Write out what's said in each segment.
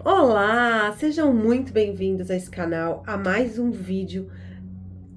Olá, sejam muito bem-vindos a esse canal, a mais um vídeo.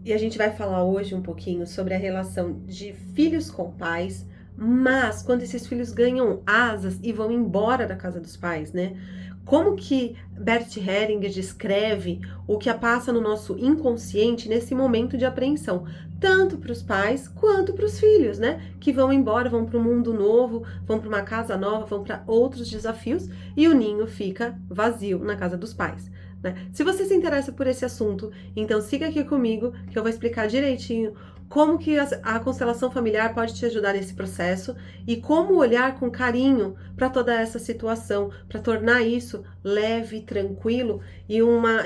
E a gente vai falar hoje um pouquinho sobre a relação de filhos com pais, mas quando esses filhos ganham asas e vão embora da casa dos pais, né? Como que Bert Hellinger descreve o que passa no nosso inconsciente nesse momento de apreensão, tanto para os pais quanto para os filhos, né? Que vão embora, vão para um mundo novo, vão para uma casa nova, vão para outros desafios e o ninho fica vazio na casa dos pais, né? Se você se interessa por esse assunto, então siga aqui comigo que eu vou explicar direitinho como que a constelação familiar pode te ajudar nesse processo e como olhar com carinho para toda essa situação, para tornar isso leve, tranquilo e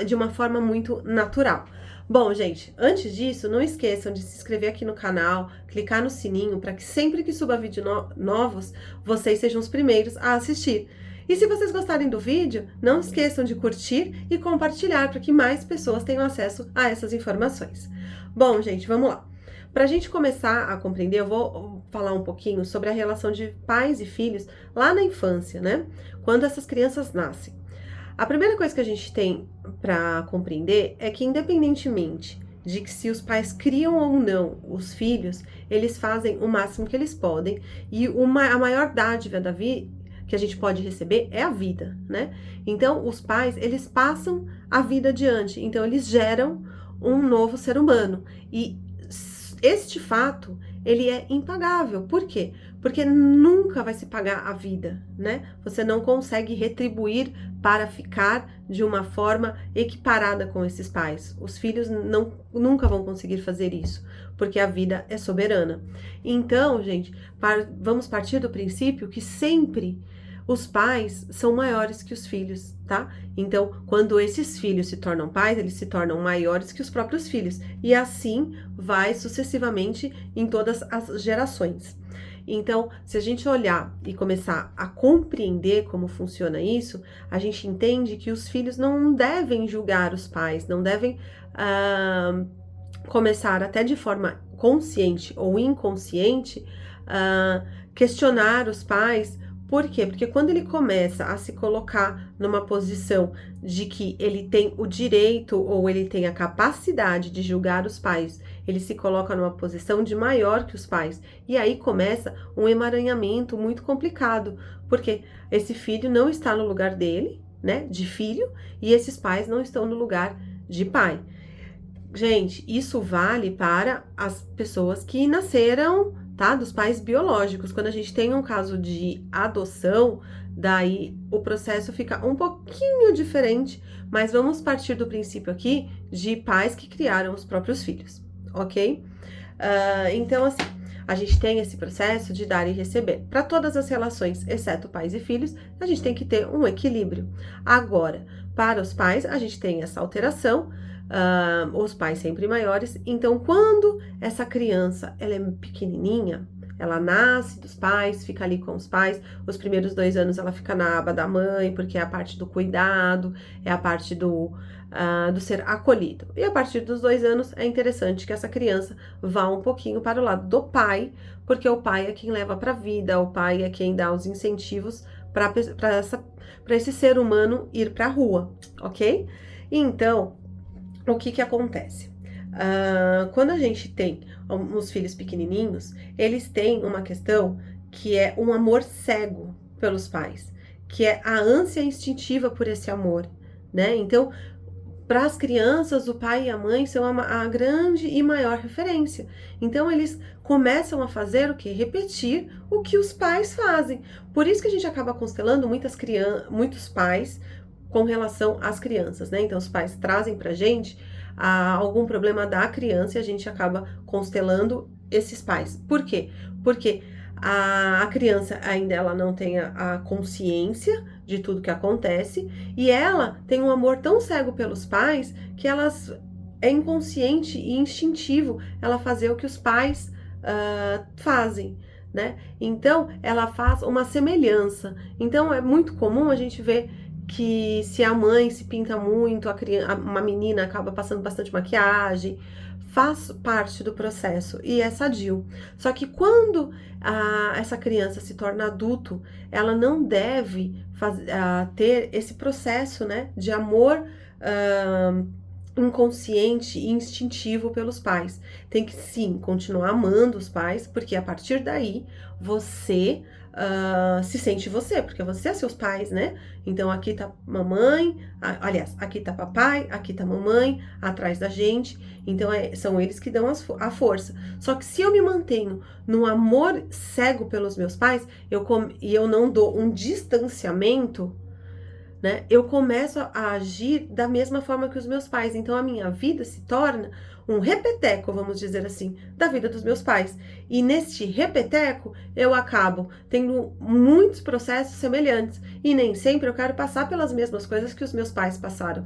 de uma forma muito natural. Bom, gente, antes disso, não esqueçam de se inscrever aqui no canal, clicar no sininho para que sempre que suba vídeos novos, vocês sejam os primeiros a assistir. E se vocês gostarem do vídeo, não esqueçam de curtir e compartilhar para que mais pessoas tenham acesso a essas informações. Bom, gente, vamos lá. Para a gente começar a compreender, eu vou falar um pouquinho sobre a relação de pais e filhos lá na infância, né? Quando essas crianças nascem. A primeira coisa que a gente tem para compreender é que, independentemente de que se os pais criam ou não os filhos, eles fazem o máximo que eles podem e a maior dádiva da vida que a gente pode receber é a vida, né? Então, os pais, eles passam a vida adiante, então eles geram um novo ser humano. E este fato, ele é impagável. Por quê? Porque nunca vai se pagar a vida, né? Você não consegue retribuir para ficar de uma forma equiparada com esses pais. Os filhos nunca vão conseguir fazer isso, porque a vida é soberana. Então, gente, vamos partir do princípio que sempre os pais são maiores que os filhos, tá? Então, quando esses filhos se tornam pais, eles se tornam maiores que os próprios filhos. E assim vai sucessivamente em todas as gerações. Então, se a gente olhar e começar a compreender como funciona isso, a gente entende que os filhos não devem julgar os pais, não devem começar até de forma consciente ou inconsciente questionar os pais. Por quê? Porque quando ele começa a se colocar numa posição de que ele tem o direito ou ele tem a capacidade de julgar os pais, ele se coloca numa posição de maior que os pais. E aí começa um emaranhamento muito complicado, porque esse filho não está no lugar dele, né, de filho, e esses pais não estão no lugar de pai. Gente, isso vale para as pessoas que nasceram, tá? Dos pais biológicos. Quando a gente tem um caso de adoção, daí o processo fica um pouquinho diferente, mas vamos partir do princípio aqui de pais que criaram os próprios filhos, ok? Então, assim, a gente tem esse processo de dar e receber. Para todas as relações, exceto pais e filhos, a gente tem que ter um equilíbrio. Agora, para os pais, a gente tem essa alteração. Os pais sempre maiores. Então, quando essa criança ela é pequenininha, ela nasce dos pais, fica ali com os pais. Os primeiros 2 anos ela fica na aba da mãe, porque é a parte do cuidado, é a parte do ser acolhido. E a partir dos 2 anos é interessante que essa criança vá um pouquinho para o lado do pai, porque o pai é quem leva para a vida, o pai é quem dá os incentivos para esse ser humano ir para a rua, ok? Então, o que que acontece? Quando a gente tem os filhos pequenininhos, eles têm uma questão que é um amor cego pelos pais, que é a ânsia instintiva por esse amor, né? Então, para as crianças, o pai e a mãe são a grande e maior referência. Então, eles começam a fazer o quê? Repetir o que os pais fazem. Por isso que a gente acaba constelando muitos pais com relação às crianças, né? Então, os pais trazem pra gente algum problema da criança e a gente acaba constelando esses pais. Por quê? Porque a criança ainda ela não tem a consciência de tudo que acontece e ela tem um amor tão cego pelos pais que é inconsciente e instintivo ela fazer o que os pais fazem, né? Então, ela faz uma semelhança. Então, é muito comum a gente ver que se a mãe se pinta muito, uma menina acaba passando bastante maquiagem, faz parte do processo e é sadio. Só que quando essa criança se torna adulto, ela não deve ter esse processo, né, de amor inconsciente e instintivo pelos pais. Tem que sim continuar amando os pais, porque a partir daí você se sente você, porque você é seus pais, né? Então aqui tá mamãe, aliás, aqui tá papai, aqui tá mamãe, atrás da gente. Então são eles que dão a força. Só que se eu me mantenho num amor cego pelos meus pais, e eu não dou um distanciamento, né, eu começo a agir da mesma forma que os meus pais. Então a minha vida se torna um repeteco, vamos dizer assim, da vida dos meus pais. E neste repeteco eu acabo tendo muitos processos semelhantes e nem sempre eu quero passar pelas mesmas coisas que os meus pais passaram.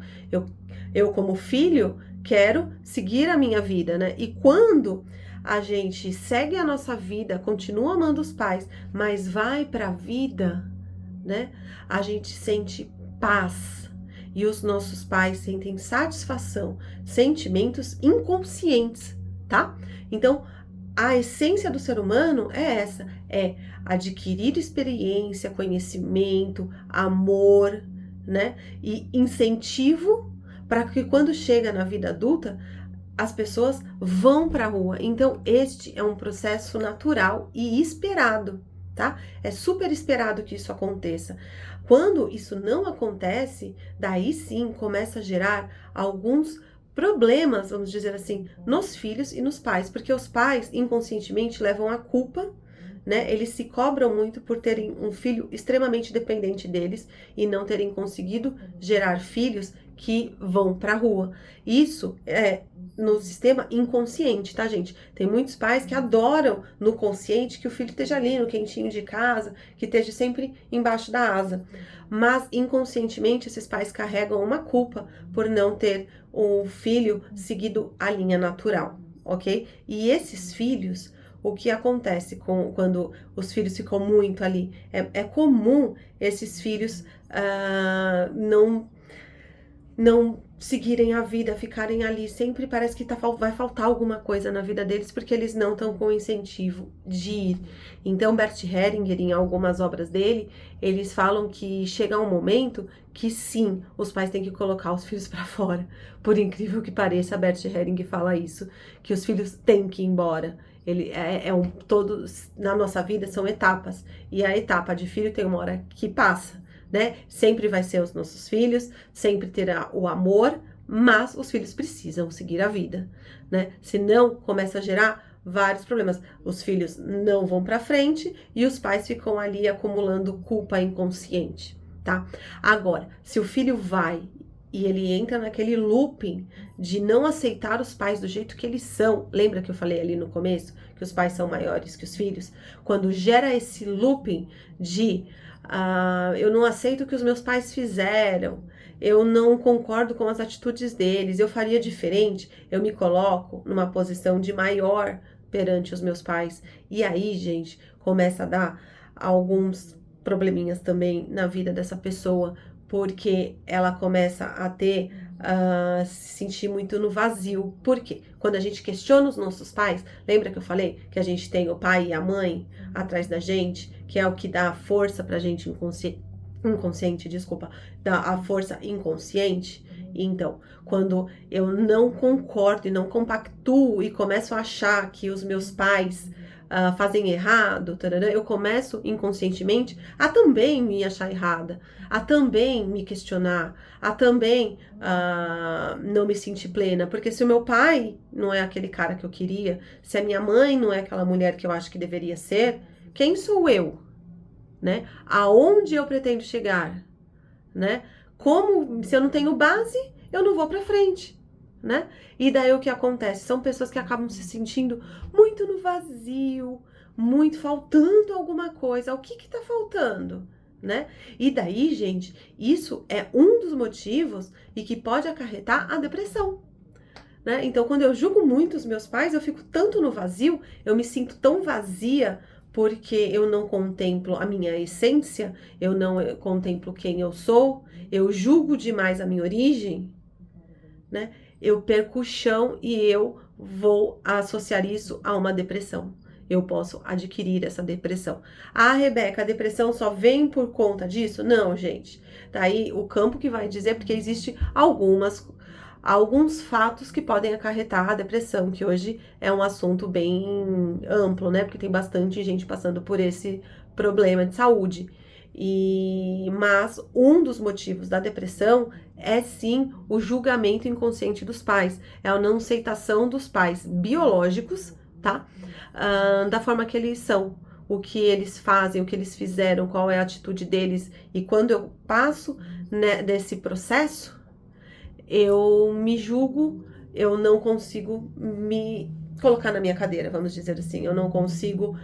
Eu como filho quero seguir a minha vida, né? E quando a gente segue a nossa vida, continua amando os pais, mas vai para a vida, né? A gente sente paz e os nossos pais sentem satisfação, sentimentos inconscientes, tá? Então, a essência do ser humano é essa, é adquirir experiência, conhecimento, amor, né? E incentivo para que quando chega na vida adulta, as pessoas vão para a rua. Então, este é um processo natural e esperado, tá? É super esperado que isso aconteça. Quando isso não acontece, daí sim começa a gerar alguns problemas, vamos dizer assim, nos filhos e nos pais, porque os pais inconscientemente levam a culpa, né? Eles se cobram muito por terem um filho extremamente dependente deles e não terem conseguido gerar filhos que vão para a rua. Isso é no sistema inconsciente, tá, gente? Tem muitos pais que adoram no consciente que o filho esteja ali no quentinho de casa, que esteja sempre embaixo da asa. Mas inconscientemente esses pais carregam uma culpa por não ter o filho seguido a linha natural, ok? E esses filhos, o que acontece quando os filhos ficam muito ali? É comum esses filhos não seguirem a vida, ficarem ali. Sempre parece que vai faltar alguma coisa na vida deles, porque eles não estão com incentivo de ir. Então, Bert Hellinger, em algumas obras dele, eles falam que chega um momento que sim, os pais têm que colocar os filhos para fora. Por incrível que pareça, Bert Hellinger fala isso, que os filhos têm que ir embora. Ele todos na nossa vida são etapas, e a etapa de filho tem uma hora que passa, né? Sempre vai ser os nossos filhos, sempre terá o amor, mas os filhos precisam seguir a vida, né? Senão começa a gerar vários problemas. Os filhos não vão para frente e os pais ficam ali acumulando culpa inconsciente, tá? Agora, se o filho vai e ele entra naquele looping de não aceitar os pais do jeito que eles são. Lembra que eu falei ali no começo que os pais são maiores que os filhos? Quando gera esse looping de eu não aceito o que os meus pais fizeram, eu não concordo com as atitudes deles, eu faria diferente, eu me coloco numa posição de maior perante os meus pais. E aí, gente, começa a dar alguns probleminhas também na vida dessa pessoa, porque ela começa a se sentir muito no vazio. Por quê? Quando a gente questiona os nossos pais, lembra que eu falei que a gente tem o pai e a mãe atrás da gente, que é o que dá a força pra gente inconsciente, desculpa, dá a força inconsciente? Então, quando eu não concordo e não compactuo e começo a achar que os meus pais fazem errado, tarará, eu começo inconscientemente a também me achar errada, a também me questionar, a também não me sentir plena, porque se o meu pai não é aquele cara que eu queria, se a minha mãe não é aquela mulher que eu acho que deveria ser, quem sou eu, né? Aonde eu pretendo chegar, né? Se eu não tenho base, eu não vou para frente, né? E daí o que acontece? São pessoas que acabam se sentindo muito no vazio, muito faltando alguma coisa. O que tá faltando, né? E daí, gente, isso é um dos motivos e que pode acarretar a depressão, né? Então, quando eu julgo muito os meus pais, eu fico tanto no vazio, eu me sinto tão vazia porque eu não contemplo a minha essência, eu não contemplo quem eu sou, eu julgo demais a minha origem, né? Eu perco o chão e eu vou associar isso a uma depressão. Eu posso adquirir essa depressão. Ah, Rebeca, a depressão só vem por conta disso? Não, gente. Daí o campo que vai dizer, porque existe alguns fatos que podem acarretar a depressão, que hoje é um assunto bem amplo, né? Porque tem bastante gente passando por esse problema de saúde. Mas um dos motivos da depressão é sim o julgamento inconsciente dos pais, é a não aceitação dos pais biológicos, tá? Da forma que eles são, o que eles fazem, o que eles fizeram, qual é a atitude deles. E quando eu passo, né, desse processo, eu me julgo, eu não consigo me colocar na minha cadeira, vamos dizer assim, eu não consigo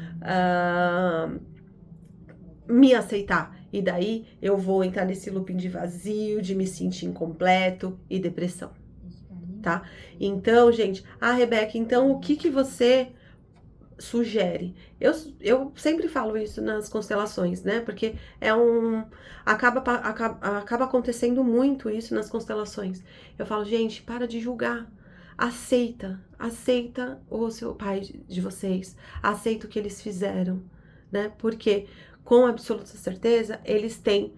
me aceitar. E daí eu vou entrar nesse looping de vazio, de me sentir incompleto e depressão, tá? Então, gente, Rebeca, então o que você sugere? Eu sempre falo isso nas constelações, né? Porque acaba acontecendo muito isso nas constelações. Eu falo, gente, para de julgar. Aceita o seu pai de vocês. Aceita o que eles fizeram, né? Porque com absoluta certeza eles têm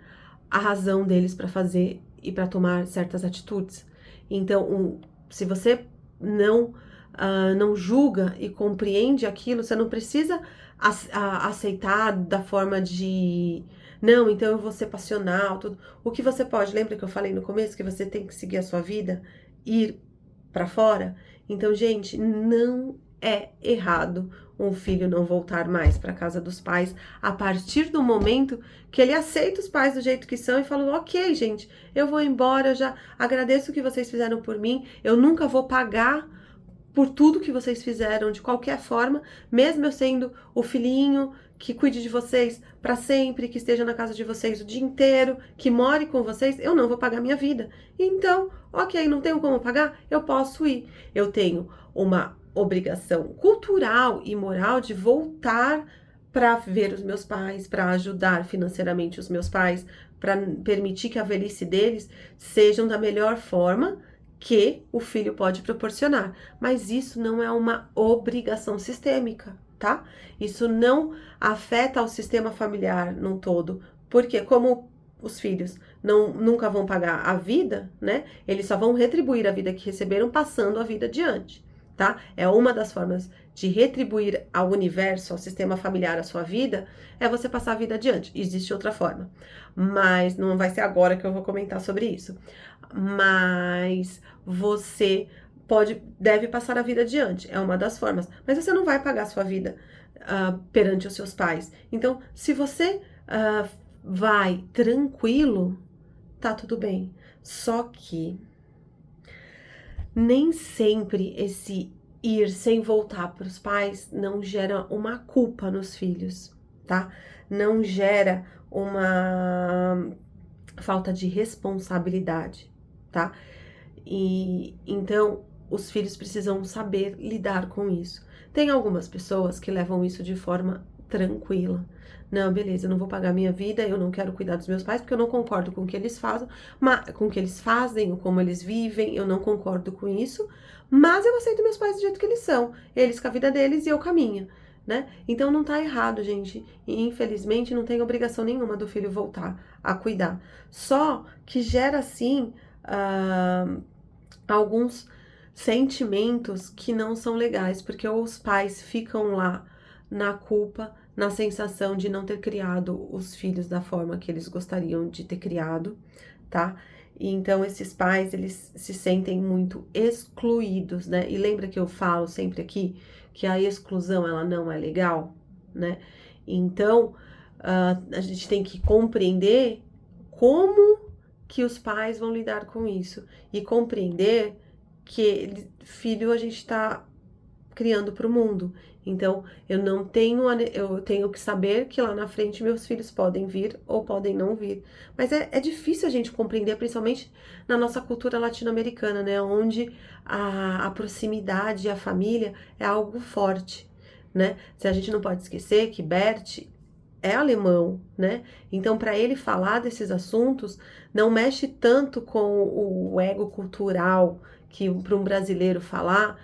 a razão deles para fazer e para tomar certas atitudes. Então, se você não julga e compreende aquilo, você não precisa aceitar da forma de não, então eu vou ser passional, tudo. O que você pode, lembra que eu falei no começo que você tem que seguir a sua vida, ir para fora? Então, gente, não é errado um filho não voltar mais para casa dos pais a partir do momento que ele aceita os pais do jeito que são e fala, ok, gente, eu vou embora, eu já agradeço o que vocês fizeram por mim, eu nunca vou pagar por tudo que vocês fizeram, de qualquer forma, mesmo eu sendo o filhinho que cuide de vocês para sempre, que esteja na casa de vocês o dia inteiro, que more com vocês, eu não vou pagar minha vida. Então, ok, não tenho como pagar, eu posso ir. Eu tenho uma obrigação cultural e moral de voltar para ver os meus pais, para ajudar financeiramente os meus pais, para permitir que a velhice deles sejam da melhor forma que o filho pode proporcionar, mas isso não é uma obrigação sistêmica, tá? Isso não afeta o sistema familiar num todo, porque como os filhos nunca vão pagar a vida, né? Eles só vão retribuir a vida que receberam passando a vida adiante, tá? É uma das formas de retribuir ao universo, ao sistema familiar, a sua vida, é você passar a vida adiante. Existe outra forma, mas não vai ser agora que eu vou comentar sobre isso. Mas você deve passar a vida adiante, é uma das formas, mas você não vai pagar a sua vida perante os seus pais. Então, se você vai tranquilo, tá tudo bem. Só que nem sempre esse ir sem voltar para os pais não gera uma culpa nos filhos, tá? Não gera uma falta de responsabilidade, tá? E então os filhos precisam saber lidar com isso. Tem algumas pessoas que levam isso de forma tranquila. Não, beleza, eu não vou pagar minha vida, eu não quero cuidar dos meus pais porque eu não concordo com o que eles fazem, com o que eles fazem, como eles vivem, eu não concordo com isso, mas eu aceito meus pais do jeito que eles são, eles com a vida deles e eu com a minha, né? Então não tá errado, gente. E infelizmente não tem obrigação nenhuma do filho voltar a cuidar. Só que gera assim alguns sentimentos que não são legais, porque os pais ficam lá na culpa, na sensação de não ter criado os filhos da forma que eles gostariam de ter criado, tá? E então esses pais, eles se sentem muito excluídos, né? E lembra que eu falo sempre aqui que a exclusão, ela não é legal, né? Então, a gente tem que compreender como que os pais vão lidar com isso e compreender que filho a gente está criando para o mundo. Então, eu tenho que saber que lá na frente meus filhos podem vir ou podem não vir. Mas é difícil a gente compreender, principalmente na nossa cultura latino-americana, né? Onde a proximidade e a família é algo forte, né? Se a gente não pode esquecer que Bert é alemão, né? Então, para ele falar desses assuntos, não mexe tanto com o ego cultural que para um brasileiro falar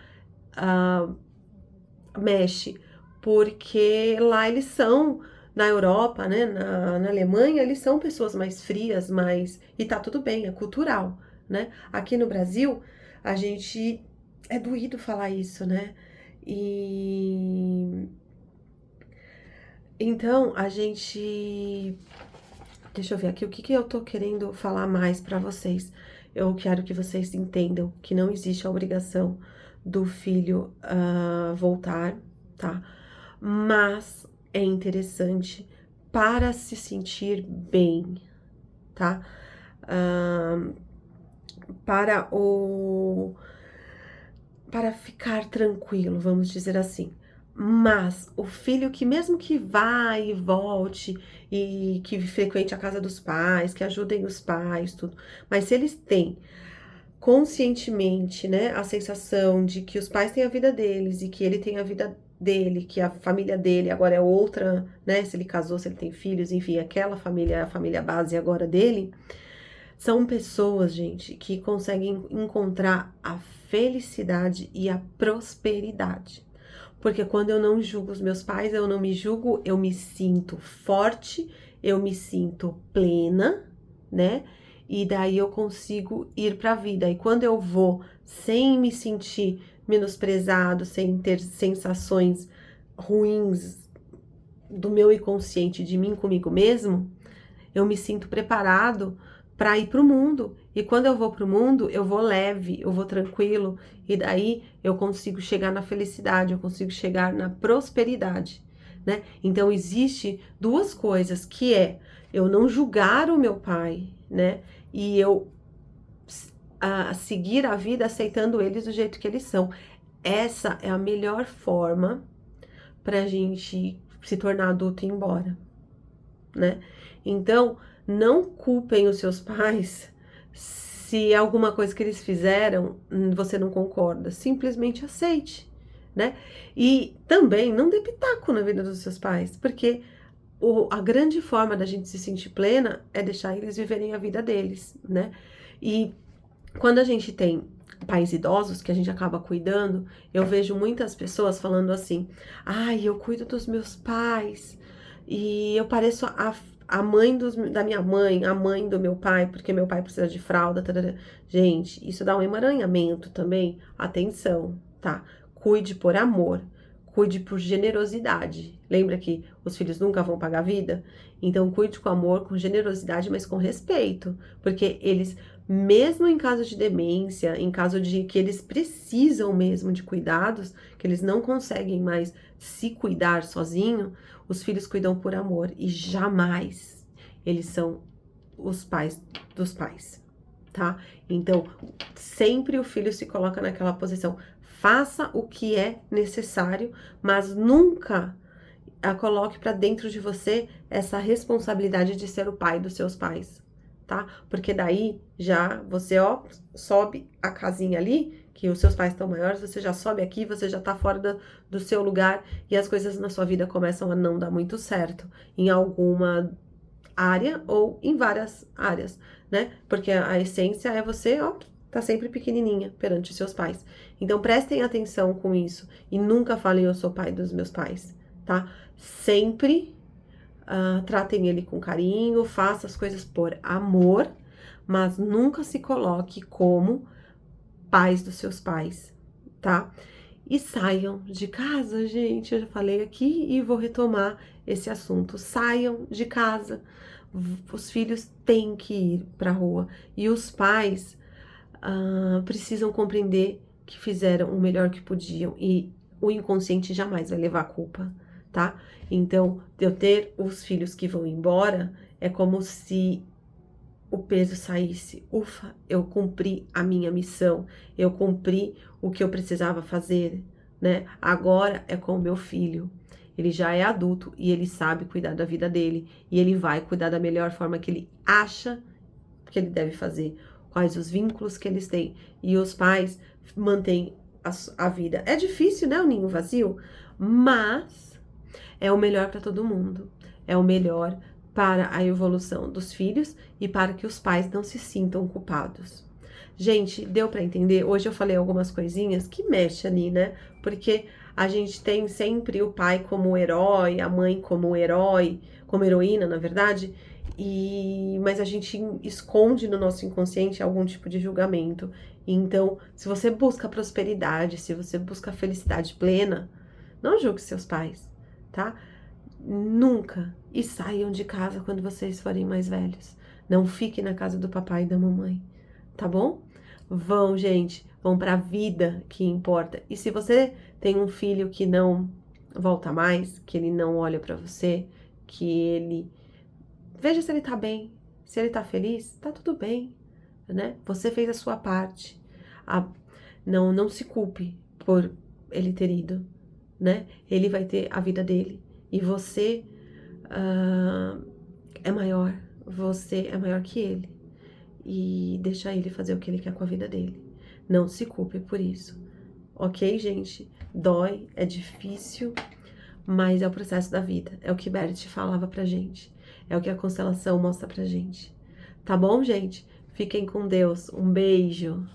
mexe, porque lá eles são, na Europa, né, na Alemanha, eles são pessoas mais frias, mais, e tá tudo bem, é cultural, né? Aqui no Brasil, a gente, é doído falar isso, né? E então a gente, deixa eu ver aqui o que eu tô querendo falar mais pra vocês. Eu quero que vocês entendam que não existe a obrigação do filho voltar, tá? Mas é interessante para se sentir bem, tá? Ah, para o para ficar tranquilo, vamos dizer assim. Mas o filho que mesmo que vá e volte e que frequente a casa dos pais, que ajudem os pais, tudo, mas se eles têm conscientemente, né, a sensação de que os pais têm a vida deles e que ele tem a vida dele, que a família dele agora é outra, né, se ele casou, se ele tem filhos, enfim, aquela família é a família base agora dele, são pessoas, gente, que conseguem encontrar a felicidade e a prosperidade. Porque quando eu não julgo os meus pais, eu não me julgo, eu me sinto forte, eu me sinto plena, né? E daí eu consigo ir para a vida. E quando eu vou sem me sentir menosprezado, sem ter sensações ruins do meu inconsciente, de mim comigo mesmo, eu me sinto preparado para ir para o mundo. E quando eu vou para o mundo, eu vou leve, eu vou tranquilo, e daí eu consigo chegar na felicidade, eu consigo chegar na prosperidade, né? Então existe duas coisas, que é eu não julgar o meu pai, né? E eu seguir a vida aceitando eles do jeito que eles são. Essa é a melhor forma pra gente se tornar adulto e ir embora, né? Então, não culpem os seus pais se alguma coisa que eles fizeram você não concorda. Simplesmente aceite, né? E também não dê pitaco na vida dos seus pais, porque a grande forma da gente se sentir plena é deixar eles viverem a vida deles, né? E quando a gente tem pais idosos que a gente acaba cuidando, eu vejo muitas pessoas falando assim: ai, eu cuido dos meus pais e eu pareço a mãe da minha mãe, a mãe do meu pai, porque meu pai precisa de fralda. Tarará. Gente, isso dá um emaranhamento também. Atenção, tá? Cuide por amor, cuide por generosidade. Lembra que os filhos nunca vão pagar a vida? Então, cuide com amor, com generosidade, mas com respeito, porque eles, mesmo em caso de demência, em caso de que eles precisam mesmo de cuidados, que eles não conseguem mais se cuidar sozinho, os filhos cuidam por amor e jamais eles são os pais dos pais, tá? Então, sempre o filho se coloca naquela posição. Faça o que é necessário, mas nunca a coloque para dentro de você essa responsabilidade de ser o pai dos seus pais, tá? Porque daí já você, ó, sobe a casinha ali, que os seus pais estão maiores, você já sobe aqui, você já tá fora do seu lugar e as coisas na sua vida começam a não dar muito certo em alguma área ou em várias áreas, né? Porque a essência é você, ó, tá sempre pequenininha perante os seus pais. Então prestem atenção com isso e nunca falem eu sou pai dos meus pais, tá? Sempre tratem ele com carinho, faça as coisas por amor, mas nunca se coloque como pais dos seus pais, tá? E saiam de casa, gente. Eu já falei aqui e vou retomar esse assunto. Saiam de casa. Os filhos têm que ir pra rua. E os pais precisam compreender que fizeram o melhor que podiam. E o inconsciente jamais vai levar a culpa, tá? Então, eu ter os filhos que vão embora é como se o peso saísse. Ufa, eu cumpri a minha missão, eu cumpri o que eu precisava fazer, né? Agora é com o meu filho. Ele já é adulto e ele sabe cuidar da vida dele. E ele vai cuidar da melhor forma que ele acha que ele deve fazer. Quais os vínculos que eles têm. E os pais mantêm a vida. É difícil, né? O ninho vazio. Mas é o melhor para todo mundo. É o melhor para a evolução dos filhos e para que os pais não se sintam culpados. Gente, deu pra entender? Hoje eu falei algumas coisinhas que mexe ali, né? Porque a gente tem sempre o pai como herói, a mãe como herói, como heroína, na verdade, mas a gente esconde no nosso inconsciente algum tipo de julgamento. Então, se você busca prosperidade, se você busca felicidade plena, não julgue seus pais, tá? Nunca. E saiam de casa quando vocês forem mais velhos. Não fiquem na casa do papai e da mamãe, tá bom? Vão, gente, vão pra vida que importa. E se você tem um filho que não volta mais, que ele não olha pra você, que ele veja se ele tá bem, se ele tá feliz, tá tudo bem, né? Você fez a sua parte. A- não se culpe por ele ter ido, né? Ele vai ter a vida dele. E você é maior. Você é maior que ele. E deixa ele fazer o que ele quer com a vida dele. Não se culpe por isso. Ok, gente? Dói, é difícil, mas é o processo da vida. É o que Bert falava pra gente. É o que a constelação mostra pra gente. Tá bom, gente? Fiquem com Deus. Um beijo.